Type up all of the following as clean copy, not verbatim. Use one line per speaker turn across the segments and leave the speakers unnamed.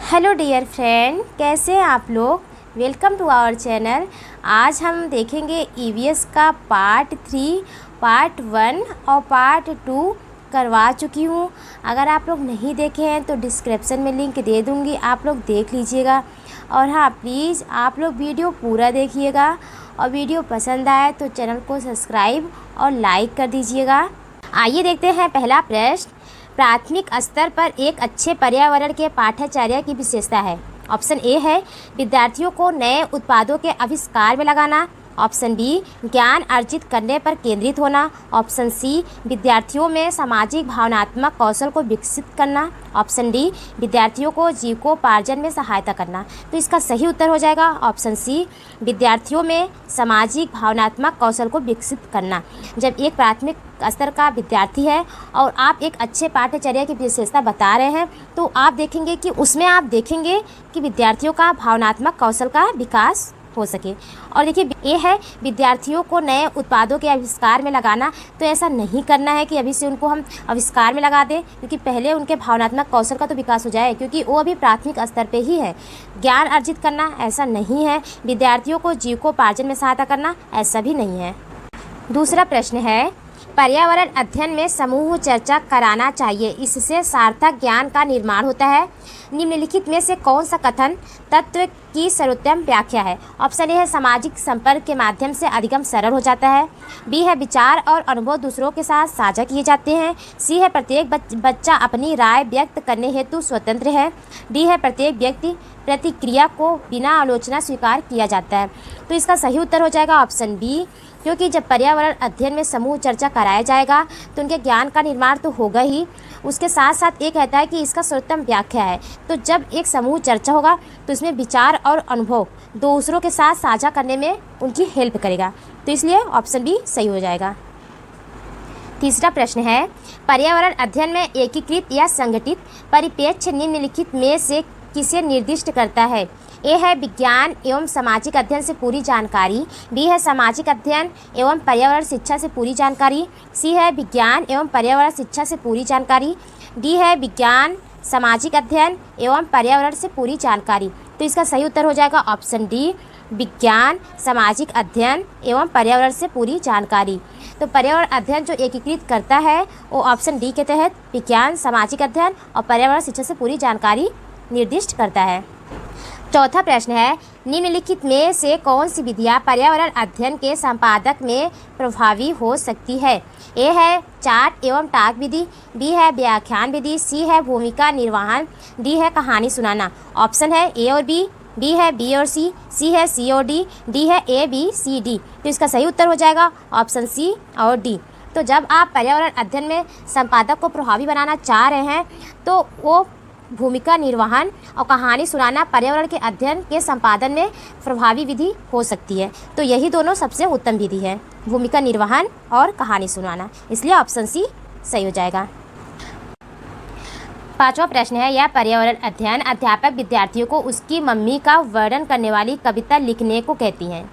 Hello dear friend, कैसे हैं आप लोग। Welcome to our channel. आज हम देखेंगे ईवीएस का पार्ट 3, पार्ट 1 और पार्ट 2 करवा चुकी हूँ। अगर आप लोग नहीं देखे हैं तो डिस्क्रिप्शन में लिंक दे दूँगी, आप लोग देख लीजिएगा। और हाँ, प्लीज़ आप लोग वीडियो पूरा देखिएगा और वीडियो पसंद आए तो चैनल को सब्सक्राइब और लाइक कर दीजिएगा। आइए देखते हैं पहला प्रश्न। प्राथमिक स्तर पर एक अच्छे पर्यावरण के पाठ्यचर्या की विशेषता है। ऑप्शन ए है विद्यार्थियों को नए उत्पादों के आविष्कार में लगाना। ऑप्शन बी ज्ञान अर्जित करने पर केंद्रित होना। ऑप्शन सी विद्यार्थियों में सामाजिक भावनात्मक कौशल को विकसित करना। ऑप्शन डी विद्यार्थियों को जीविकोपार्जन में सहायता करना। तो इसका सही उत्तर हो जाएगा ऑप्शन सी, विद्यार्थियों में सामाजिक भावनात्मक कौशल को विकसित करना। जब एक प्राथमिक स्तर का विद्यार्थी है और आप एक अच्छे पाठ्यचर्या की विशेषता बता रहे हैं तो आप देखेंगे कि उसमें आप देखेंगे कि विद्यार्थियों का भावनात्मक कौशल का विकास हो सके। और देखिए, ये है विद्यार्थियों को नए उत्पादों के आविष्कार में लगाना। तो ऐसा नहीं करना है कि अभी से उनको हम आविष्कार में लगा दें, क्योंकि पहले उनके भावनात्मक कौशल का तो विकास हो जाए, क्योंकि वो अभी प्राथमिक स्तर पे ही है। ज्ञान अर्जित करना ऐसा नहीं है। विद्यार्थियों को जीविकोपार्जन में सहायता करना ऐसा भी नहीं है। दूसरा प्रश्न है, पर्यावरण अध्ययन में समूह चर्चा कराना चाहिए, इससे सार्थक ज्ञान का निर्माण होता है। निम्नलिखित में से कौन सा कथन तत्व की सर्वोत्तम व्याख्या है। ऑप्शन ए है सामाजिक संपर्क के माध्यम से अधिगम सरल हो जाता है। बी है विचार और अनुभव दूसरों के साथ साझा किए जाते हैं। सी है प्रत्येक बच्चा अपनी राय व्यक्त करने हेतु स्वतंत्र है। डी है प्रत्येक व्यक्ति प्रतिक्रिया को बिना आलोचना स्वीकार किया जाता है। तो इसका सही उत्तर हो जाएगा ऑप्शन बी, क्योंकि जब पर्यावरण अध्ययन में समूह चर्चा कराया जाएगा तो उनके ज्ञान का निर्माण तो होगा ही, उसके साथ साथ ये कहता है कि इसका सर्वोत्तम व्याख्या है। तो जब एक समूह चर्चा होगा तो इसमें विचार और अनुभव दूसरों के साथ साझा करने में उनकी हेल्प करेगा। तो इसलिए ऑप्शन बी सही हो जाएगा। तीसरा प्रश्न है, पर्यावरण अध्ययन में एकीकृत या संगठित परिप्रेक्ष्य निम्नलिखित में से किसे निर्दिष्ट करता है। ए है विज्ञान एवं सामाजिक अध्ययन से पूरी जानकारी। बी है सामाजिक अध्ययन एवं पर्यावरण शिक्षा से पूरी जानकारी। सी है विज्ञान एवं पर्यावरण शिक्षा से पूरी जानकारी। डी है विज्ञान सामाजिक अध्ययन एवं पर्यावरण से पूरी जानकारी। तो इसका सही उत्तर हो जाएगा ऑप्शन डी, विज्ञान सामाजिक अध्ययन एवं पर्यावरण से पूरी जानकारी। तो पर्यावरण अध्ययन जो एकीकृत करता है वो ऑप्शन डी के तहत विज्ञान सामाजिक अध्ययन और पर्यावरण शिक्षा से पूरी जानकारी निर्दिष्ट करता है। चौथा प्रश्न है, निम्नलिखित में से कौन सी विधियाँ पर्यावरण अध्ययन के संपादक में प्रभावी हो सकती है। ए है चार्ट एवं टाक विधि। बी है व्याख्यान विधि। सी है भूमिका निर्वहन। डी है कहानी सुनाना। ऑप्शन है ए और बी। बी है बी और सी। सी है सी और डी। डी है ए बी सी डी। तो इसका सही उत्तर हो जाएगा ऑप्शन सी और डी। तो जब आप पर्यावरण अध्ययन में संपादक को प्रभावी बनाना चाह रहे हैं तो वो भूमिका निर्वहन और कहानी सुनाना पर्यावरण के अध्ययन के संपादन में प्रभावी विधि हो सकती है। तो यही दोनों सबसे उत्तम विधि है, भूमिका निर्वहन और कहानी सुनाना। इसलिए ऑप्शन सी सही हो जाएगा। पांचवा प्रश्न है, यह पर्यावरण अध्ययन अध्यापक विद्यार्थियों को उसकी मम्मी का वर्णन करने वाली कविता लिखने को कहती हैं।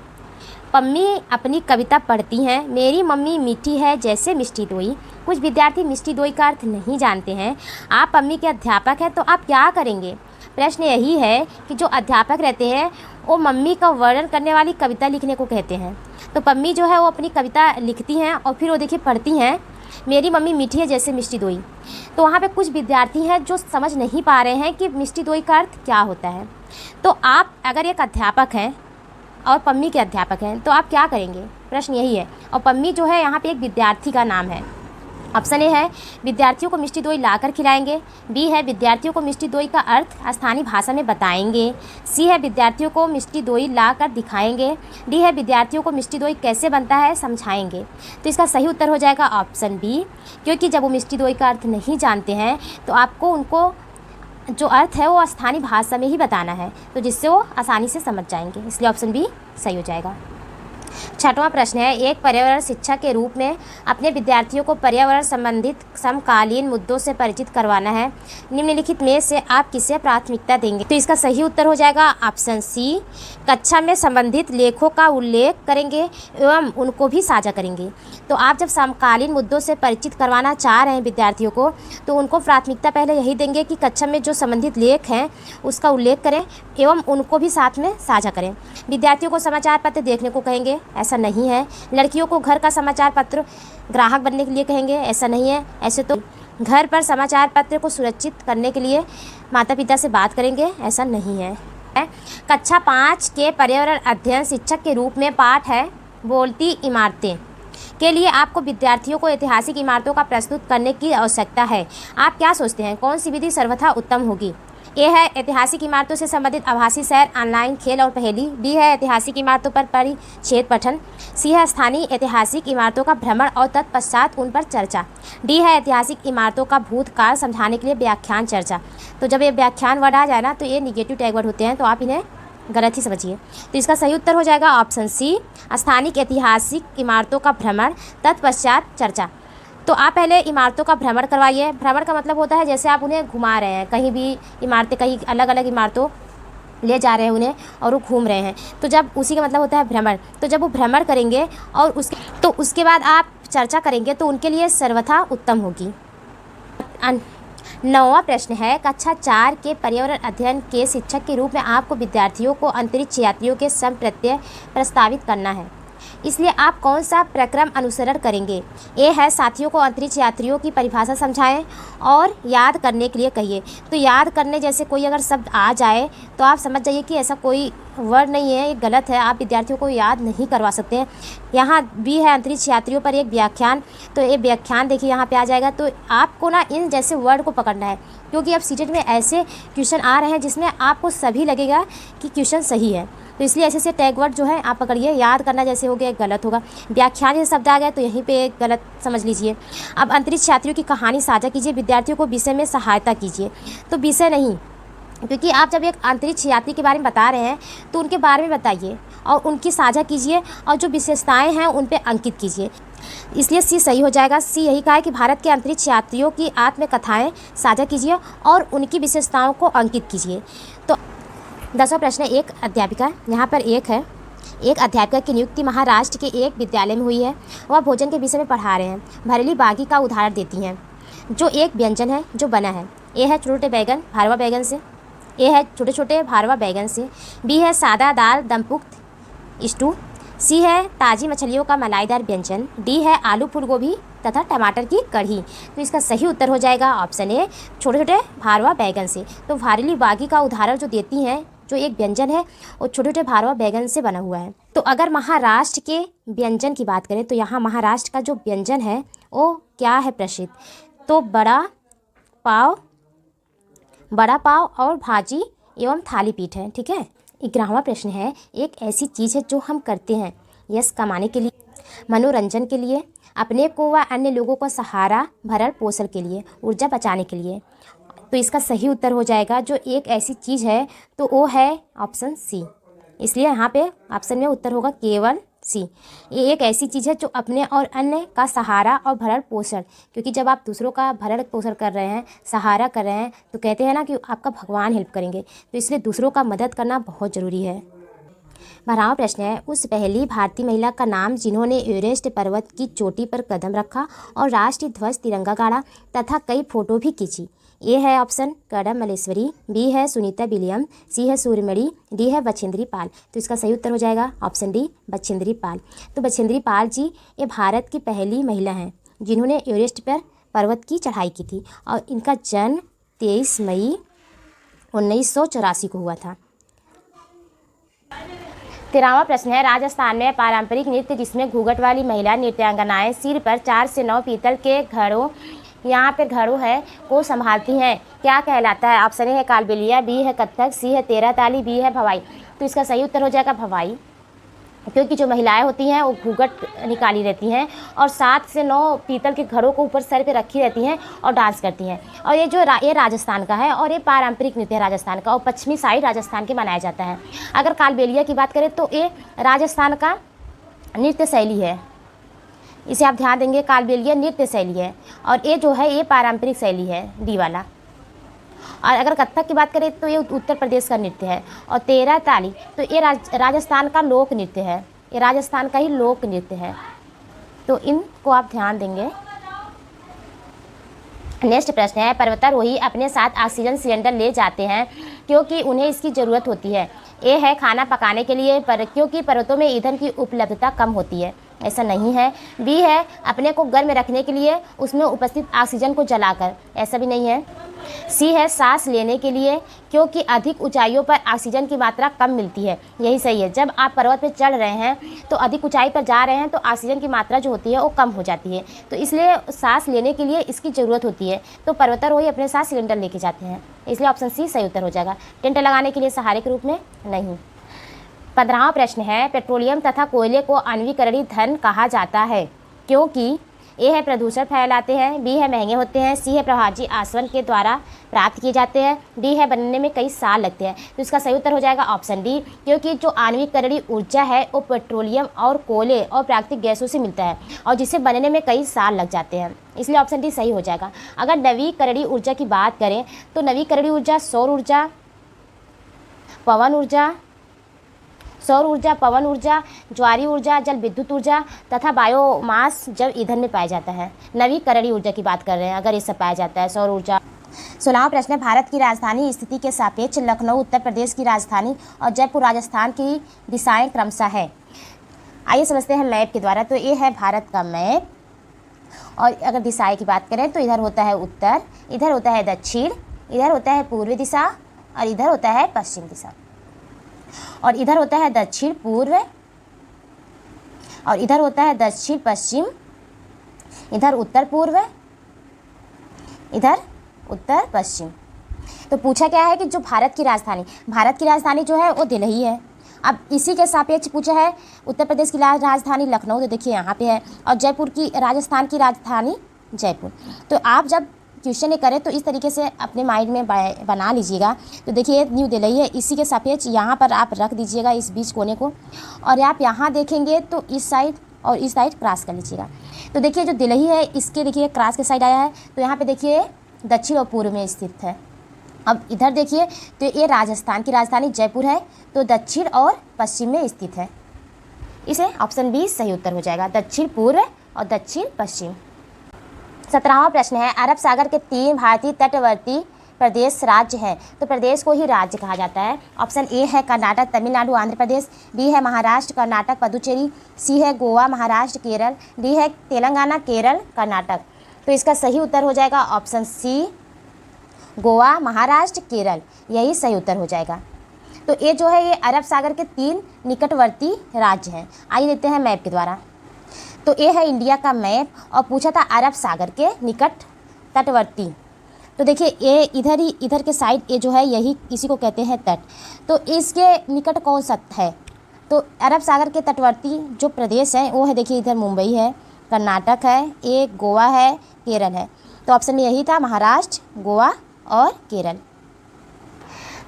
पम्मी अपनी कविता पढ़ती हैं। मेरी मम्मी मीठी है जैसे मिष्टी दोई। कुछ विद्यार्थी मिष्टी दोई का अर्थ नहीं जानते हैं। आप पम्मी के अध्यापक हैं तो आप क्या करेंगे। प्रश्न यही है कि जो अध्यापक रहते हैं वो मम्मी का वर्णन करने वाली कविता लिखने को कहते हैं। तो पम्मी जो है वो अपनी कविता लिखती हैं और फिर वो देखिए पढ़ती हैं, मेरी मम्मी मीठी है जैसे मिष्टी दोई। तो वहाँ पे कुछ विद्यार्थी हैं जो समझ नहीं पा रहे हैं कि मिष्टी दोई का अर्थ क्या होता है। तो आप अगर एक अध्यापक हैं और पम्मी के अध्यापक हैं तो आप क्या करेंगे, प्रश्न यही है। और पम्मी जो है यहाँ पे एक विद्यार्थी का नाम है। ऑप्शन ए है विद्यार्थियों को मिष्टी दोई लाकर खिलाएंगे। बी है विद्यार्थियों को मिष्टी दोई का अर्थ स्थानीय भाषा में बताएंगे। सी है विद्यार्थियों को मिष्टी दोई लाकर दिखाएंगे। डी है विद्यार्थियों को मिष्टी दोई कैसे बनता है समझाएंगे। तो इसका सही उत्तर हो जाएगा ऑप्शन बी, क्योंकि जब वो मिष्टी दोई का अर्थ नहीं जानते हैं तो आपको उनको जो अर्थ है वो स्थानीय भाषा में ही बताना है, तो जिससे वो आसानी से समझ जाएंगे। इसलिए ऑप्शन बी सही हो जाएगा। छठवां प्रश्न है, एक पर्यावरण शिक्षक के रूप में अपने विद्यार्थियों को पर्यावरण संबंधित समकालीन मुद्दों से परिचित करवाना है। निम्नलिखित में से आप किसे प्राथमिकता देंगे? तो इसका सही उत्तर हो जाएगा ऑप्शन सी, कक्षा में संबंधित लेखों का उल्लेख करेंगे एवं उनको भी साझा करेंगे। तो आप जब समकालीन मुद्दों से परिचित करवाना चाह रहे हैं विद्यार्थियों को, तो उनको प्राथमिकता पहले यही देंगे कि कक्षा में जो संबंधित लेख हैं उसका उल्लेख करें एवं उनको भी साथ में साझा करें। विद्यार्थियों को समाचार पत्र देखने को कहेंगे, ऐसा नहीं है। लड़कियों को घर का समाचार पत्र ग्राहक बनने के लिए कहेंगे, ऐसा नहीं है। ऐसे तो घर पर समाचार पत्र को सुरक्षित करने के लिए माता पिता से बात करेंगे, ऐसा नहीं है। कक्षा 5 के पर्यावरण अध्ययन शिक्षक के रूप में पाठ है बोलती इमारतें के लिए आपको विद्यार्थियों को ऐतिहासिक इमारतों का प्रस्तुत करने की आवश्यकता है। आप क्या सोचते हैं, कौन सी विधि सर्वथा उत्तम होगी? ए है ऐतिहासिक इमारतों से संबंधित आभासी सैर, ऑनलाइन खेल और पहेली। बी है ऐतिहासिक इमारतों पर परिच्छेद पठन। सी है स्थानीय ऐतिहासिक इमारतों का भ्रमण और तत्पश्चात उन पर चर्चा। डी है ऐतिहासिक इमारतों का भूतकाल समझाने के लिए व्याख्यान चर्चा। तो जब ये व्याख्यान वर्ड आ जाए ना, तो ये निगेटिव टैग वर्ड होते हैं, तो आप इन्हें गलत ही समझिए। तो इसका सही उत्तर हो जाएगा ऑप्शन सी, स्थानिक ऐतिहासिक इमारतों का भ्रमण तत्पश्चात चर्चा। तो आप पहले इमारतों का भ्रमण करवाइए। भ्रमण का मतलब होता है जैसे आप उन्हें घुमा रहे हैं, कहीं भी इमारतें, कहीं अलग अलग इमारतों ले जा रहे हैं उन्हें और वो घूम रहे हैं, तो जब उसी का मतलब होता है भ्रमण। तो जब वो भ्रमण करेंगे और उसके बाद आप चर्चा करेंगे तो उनके लिए सर्वथा उत्तम होगी। 9वां प्रश्न है, कक्षा 4 के पर्यावरण अध्ययन के शिक्षक के रूप में आपको विद्यार्थियों को अंतरिक्ष यात्रियों के संप्रत्यय प्रस्तावित करना है, इसलिए आप कौन सा प्रक्रम अनुसरण करेंगे? ए है साथियों को अंतरिक्ष यात्रियों की परिभाषा समझाएं और याद करने के लिए कहिए। तो याद करने जैसे कोई अगर शब्द आ जाए तो आप समझ जाइए कि ऐसा कोई वर्ड नहीं है, ये गलत है, आप विद्यार्थियों को याद नहीं करवा सकते हैं। यहाँ भी है अंतरिक्ष यात्रियों पर एक व्याख्यान, तो ये व्याख्यान देखिए यहाँ पे आ जाएगा। तो आपको ना इन जैसे वर्ड को पकड़ना है, क्योंकि अब सीटेट में ऐसे क्वेश्चन आ रहे हैं जिसमें आपको सभी लगेगा कि क्वेश्चन सही है, तो इसलिए ऐसे टैग वर्ड जो है आप पकड़िए। याद करना जैसे हो गया गलत होगा, व्याख्यान जैसे शब्द आ गए तो यहीं पे गलत समझ लीजिए। अब अंतरिक्ष यात्रियों की कहानी साझा कीजिए, विद्यार्थियों को विषय में सहायता कीजिए। तो विषय नहीं, क्योंकि आप जब एक अंतरिक्ष यात्री के बारे में बता रहे हैं तो उनके बारे में बताइए और उनकी साझा कीजिए और जो विशेषताएं हैं उन पे अंकित कीजिए। इसलिए सी सही हो जाएगा। सी यही कहा है कि भारत के अंतरिक्ष यात्रियों की आत्मकथाएं साझा कीजिए और उनकी विशेषताओं को अंकित कीजिए। तो 10वां प्रश्न, एक अध्यापिका, यहाँ पर एक है, एक अध्यापिका की नियुक्ति महाराष्ट्र के एक विद्यालय में हुई है। वह भोजन के विषय में पढ़ा रहे हैं। भरेली बागी का उदाहरण देती हैं, जो एक व्यंजन है जो बना है। ए है छोटे छोटे बैगन भारवा बैगन से। ए है छोटे छोटे भारवा बैगन से। बी है सादा दाल दमपुख्त स्टू। सी है ताज़ी मछलियों का मलाईदार व्यंजन। डी है आलू फूल गोभी तथा टमाटर की कढ़ी। तो इसका सही उत्तर हो जाएगा ऑप्शन ए, छोटे छोटे भारवा बैगन से। तो भरेली बागी का उदाहरण जो देती हैं, जो एक व्यंजन है वो छोटे छोटे भारवा बैगन से बना हुआ है। तो अगर महाराष्ट्र के व्यंजन की बात करें तो यहाँ महाराष्ट्र का जो व्यंजन है वो क्या है प्रसिद्ध? तो बड़ा पाव और भाजी एवं थाली पीठ है। ठीक है। 11वां प्रश्न है, एक ऐसी चीज़ है जो हम करते हैं यश कमाने के लिए, मनोरंजन के लिए, अपने को व अन्य लोगों को सहारा भरण पोषण के लिए, ऊर्जा बचाने के लिए। तो इसका सही उत्तर हो जाएगा जो एक ऐसी चीज़ है तो वो है ऑप्शन सी। इसलिए यहाँ पे ऑप्शन में उत्तर होगा केवल सी। ये एक ऐसी चीज़ है जो अपने और अन्य का सहारा और भरण पोषण, क्योंकि जब आप दूसरों का भरण पोषण कर रहे हैं, सहारा कर रहे हैं, तो कहते हैं ना कि आपका भगवान हेल्प करेंगे, तो इसलिए दूसरों का मदद करना बहुत ज़रूरी है। 12वां प्रश्न है, उस पहली भारतीय महिला का नाम जिन्होंने एवरेस्ट पर्वत की चोटी पर कदम रखा और राष्ट्रीय ध्वज तिरंगा गाड़ा तथा कई फोटो भी खींची। ए है ऑप्शन कड़म मलेश्वरी। बी है सुनीता विलियम। सी है सूर्यमणि। डी है बछेंद्री पाल। तो इसका सही उत्तर हो जाएगा ऑप्शन डी, बछेंद्री पाल। तो बछेंद्री पाल जी ये भारत की पहली महिला हैं जिन्होंने एवरेस्ट पर पर्वत की चढ़ाई की थी और इनका जन्म 23 मई 1984 को हुआ था। 13वां प्रश्न है, राजस्थान में पारंपरिक नृत्य जिसमें घूंघट वाली महिला नृत्यांगनाएं सिर पर 4 से 9 पीतल के घड़ों, यहाँ पे घड़ों है, को संभालती हैं, क्या कहलाता है? ऑप्शन ए है कालबेलिया। बी है कथक। सी है तेरह ताली। बी है भवाई। तो इसका सही उत्तर हो जाएगा भवाई, क्योंकि जो महिलाएं होती हैं वो घूंघट निकाली रहती हैं और 7 से 9 पीतल के घड़ों को ऊपर सर पे रखी रहती हैं और डांस करती हैं। और ये ये राजस्थान का है और ये पारंपरिक नृत्य है राजस्थान का और पश्चिमी साइड राजस्थान के मनाया जाता है। अगर कालबेलिया की बात करें तो ये राजस्थान का नृत्य शैली है। इसे आप ध्यान देंगे, कालबेलिया नृत्य शैली है। और ये जो है ये पारंपरिक शैली है, डी वाला। और अगर कथक की बात करें तो ये उत्तर प्रदेश का नृत्य है। और तेरह ताली तो ये राजस्थान का लोक नृत्य है, ये राजस्थान का ही लोक नृत्य है। तो इनको आप ध्यान देंगे। नेक्स्ट प्रश्न है, पर्वतारोही अपने साथ ऑक्सीजन सिलेंडर ले जाते हैं क्योंकि उन्हें इसकी ज़रूरत होती है। ए है खाना पकाने के लिए, क्योंकि पर्वतों में ईंधन की उपलब्धता कम होती है। ऐसा नहीं है। बी है अपने को गर्म रखने के लिए, उसमें उपस्थित ऑक्सीजन को जलाकर। ऐसा भी नहीं है। सी है सांस लेने के लिए, क्योंकि अधिक ऊंचाइयों पर ऑक्सीजन की मात्रा कम मिलती है। यही सही है। जब आप पर्वत पर चढ़ रहे हैं तो अधिक ऊंचाई पर जा रहे हैं तो ऑक्सीजन की मात्रा जो होती है वो कम हो जाती है, तो इसलिए सांस लेने के लिए इसकी ज़रूरत होती है। तो पर्वतारोही अपने साथ सिलेंडर लेके जाते हैं, इसलिए ऑप्शन सी सही उत्तर हो जाएगा। टेंट लगाने के लिए सहारे के रूप में नहीं। 15वां प्रश्न है, पेट्रोलियम तथा कोयले को आणविकरणीय धन कहा जाता है क्योंकि ए है प्रदूषण फैलाते हैं, बी है महंगे होते हैं, सी है प्रभावी आसवन के द्वारा प्राप्त किए जाते हैं, डी है बनने में कई साल लगते हैं। तो इसका सही उत्तर हो जाएगा ऑप्शन डी, क्योंकि जो आणविकरणीय ऊर्जा है वो पेट्रोलियम और कोयले और प्राकृतिक गैसों से मिलता है और जिसे बनने में कई साल लग जाते हैं, इसलिए ऑप्शन डी सही हो जाएगा। अगर नवीकरणीय ऊर्जा की बात करें तो नवीकरणीय ऊर्जा सौर ऊर्जा, पवन ऊर्जा, ज्वारीय ऊर्जा, जल विद्युत ऊर्जा तथा बायोमास जब ईंधन में पाया जाता है। नवीकरणीय ऊर्जा की बात कर रहे हैं अगर ये सब पाया जाता है, सौर ऊर्जा। 16वां प्रश्न है, भारत की राजधानी स्थिति के सापेक्ष लखनऊ उत्तर प्रदेश की राजधानी और जयपुर राजस्थान की दिशाएं क्रमशः है। आइए समझते हैं मैप के द्वारा। तो ये है भारत का मैप, और अगर दिशाएं की बात करें तो इधर होता है उत्तर, इधर होता है दक्षिण, इधर होता है पूर्वी दिशा और इधर होता है पश्चिम दिशा, और इधर होता है दक्षिण पूर्व और इधर होता है दक्षिण पश्चिम, इधर उत्तर पूर्व, इधर उत्तर पश्चिम। तो पूछा क्या है कि जो भारत की राजधानी जो है वो दिल्ली है। अब इसी के सापेक्ष पूछा है उत्तर प्रदेश की राजधानी लखनऊ, तो देखिए यहाँ पे है, और जयपुर की राजस्थान की राजधानी जयपुर। तो आप जब क्वेश्चन ये करें तो इस तरीके से अपने माइंड में बना लीजिएगा। तो देखिए न्यू दिल्ली है, इसी के सापेक्ष यहाँ पर आप रख दीजिएगा इस बीच कोने को, और आप यहाँ देखेंगे तो इस साइड और इस साइड क्रॉस कर लीजिएगा। तो देखिए जो दिल्ली है इसके देखिए क्रॉस के साइड आया है, तो यहाँ पे देखिए दक्षिण और पूर्व में स्थित है। अब इधर देखिए तो ये राजस्थान की राजधानी जयपुर है, तो दक्षिण और पश्चिम में स्थित है। इसे ऑप्शन बी सही उत्तर हो जाएगा, दक्षिण पूर्व और दक्षिण पश्चिम। 17वां प्रश्न है, अरब सागर के 3 भारतीय तटवर्ती प्रदेश राज्य हैं, तो प्रदेश को ही राज्य कहा जाता है। ऑप्शन ए है कर्नाटक, तमिलनाडु, आंध्र प्रदेश, बी है महाराष्ट्र, कर्नाटक, पुदुचेरी, सी है गोवा, महाराष्ट्र, केरल, डी है तेलंगाना, केरल, कर्नाटक। तो इसका सही उत्तर हो जाएगा ऑप्शन सी, गोवा, महाराष्ट्र, केरल, यही सही उत्तर हो जाएगा। तो ये जो है ये अरब सागर के 3 निकटवर्ती राज्य हैं। आइए देखते हैं मैप के द्वारा। तो ये है इंडिया का मैप, और पूछा था अरब सागर के निकट तटवर्ती। तो देखिए ये इधर के साइड ये जो है यही इसी को कहते हैं तट। तो इसके निकट कौन सा है? तो अरब सागर के तटवर्ती जो प्रदेश हैं वो है, देखिए इधर मुंबई है, कर्नाटक है, एक गोवा है, केरल है। तो ऑप्शन में यही था, महाराष्ट्र, गोवा और Kerala.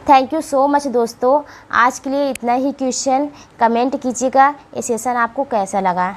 Thank you so much दोस्तों, आज के लिए इतना ही क्वेश्चन। कमेंट कीजिएगा ये सेशन आपको कैसा लगा।